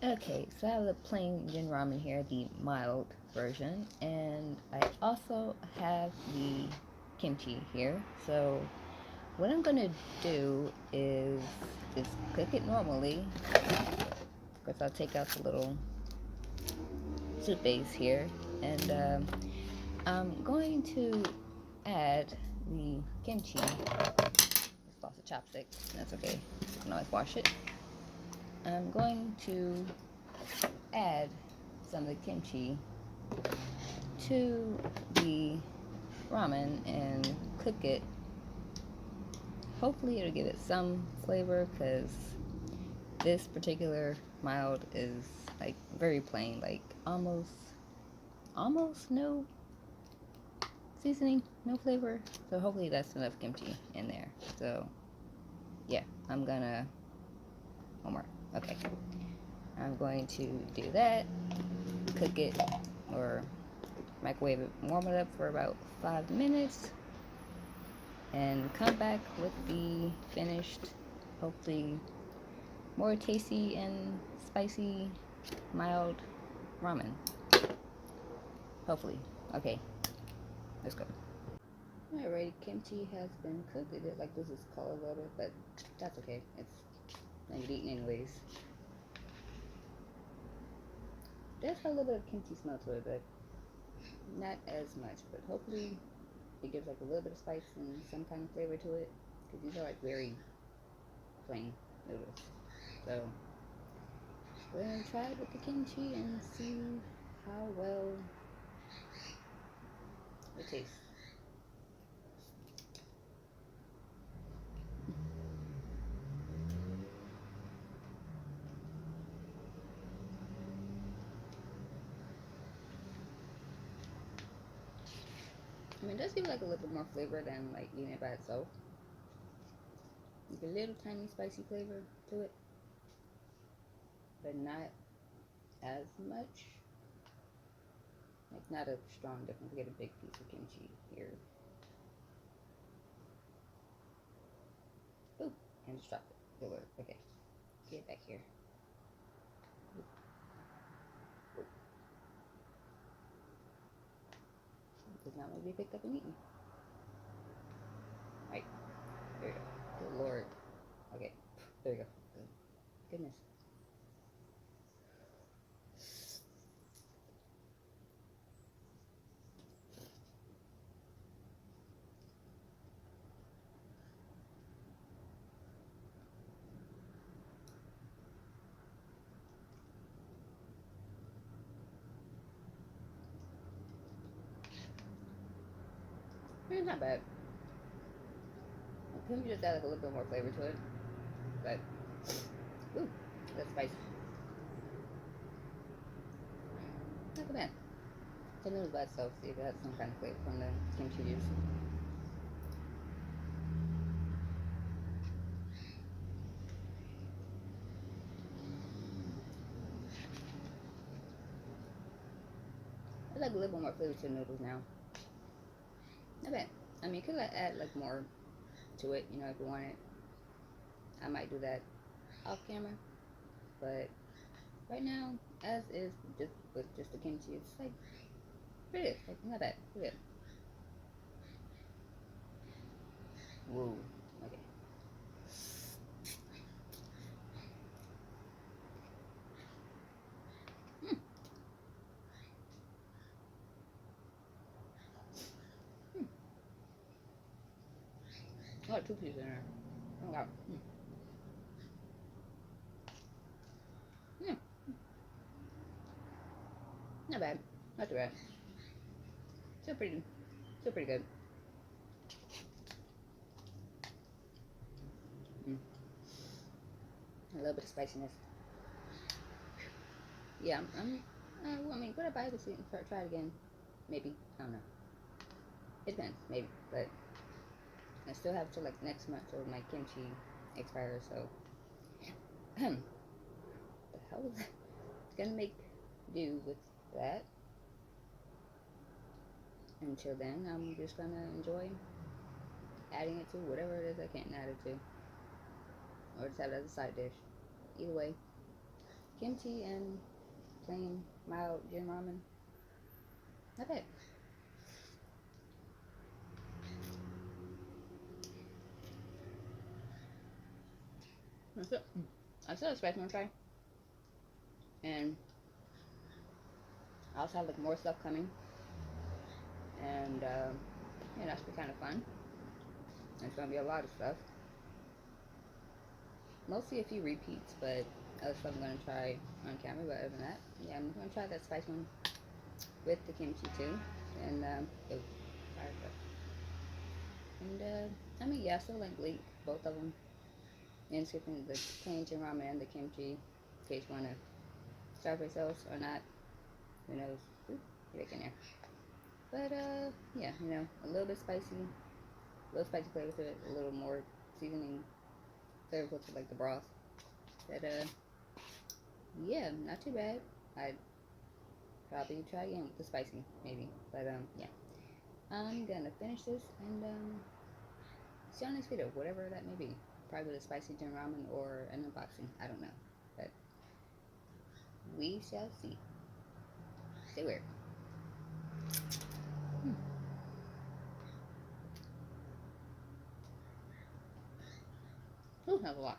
Okay, so I have the plain Jin Ramen here, the mild version, and I also have the kimchi here. So what I'm gonna do is just cook it normally. Of course, I'll take out the little soup base here, and I'm going to add the kimchi. Just lost a chopstick. That's okay. I can always wash it. I'm going to add some of the kimchi to the ramen and cook it. Hopefully it'll give it some flavor because this particular mild is like very plain, like almost no seasoning, no flavor. So hopefully that's enough kimchi in there. So yeah, I'm gonna one more. Okay. I'm going to do that, cook it or microwave it, warm it up for about 5 minutes, and come back with the finished, hopefully more tasty and spicy, mild ramen. Hopefully. Okay, let's go. Alright, kimchi has been cooked. It is like this is color loaded, but that's okay. It's gonna get eaten anyways. There's a little bit of kimchi smell to it, but not as much. But hopefully it gives like a little bit of spice and some kind of flavor to it. Because these are like very plain noodles. So we're gonna try it with the kimchi and see how well it tastes. I mean, it does give like a little bit more flavor than like eating it by itself. Like a little tiny spicy flavor to it, but not as much. Like not a strong difference. Get a big piece of kimchi here. Ooh, and just drop it. Good work. Okay, get it back here. Does not want to be picked up and eaten. Right, there you go. Good lord. Okay, there you go. Good. Goodness. It's not bad. Can we just add like a little bit more flavor to it? But ooh, that's spicy. Not too bad. The noodles by itself, see if it has some kind of flavor from the kimchi juice. I like a little bit more flavor to the noodles now. Not bad. I mean, could I add like more to it? You know, if you want it, I might do that off camera. But right now, as is, just with just the kimchi, it's like pretty good. Like not bad. Pretty good. Whoa. Okay. Mm. Mm. I got two pieces in there. Oh wow. Mm. Mm. Not bad. Not too bad. Still pretty. Still pretty good. Mm. A little bit of spiciness. Yeah. Well, I mean, could I buy this and try it again? Maybe. I don't know. It depends. Maybe. But I still have till like next month till my kimchi expires. So, the hell is that? Gonna make do with that. Until then, I'm just gonna enjoy adding it to whatever it is I can't add it to, or just have it as a side dish. Either way, kimchi and plain mild Jin Ramen. Not bad. That's it. I still have spicy one try. And I also have like more stuff coming. And yeah, that's be kind of fun. It's gonna be a lot of stuff. Mostly a few repeats, but other stuff I'm gonna try on camera. But other than that, yeah, I'm gonna try that spicy one with the kimchi too. And oh, sorry, and I mean, yeah, I still like both of them. And skipping the plain Jin ramen and the kimchi, in case you wanna starve yourselves or not. Who knows? Ooh, get back in there. But yeah, a little bit spicy, a little spicy flavor to it, a little more seasoning flavorful to like the broth. But yeah, not too bad. I'd probably try again with the spicy, maybe. But yeah, I'm gonna finish this and see you on next video, whatever that may be. Probably with a spicy Jin ramen or an unboxing. I don't know, but we shall see. Stay weird. Ooh, that was a lot.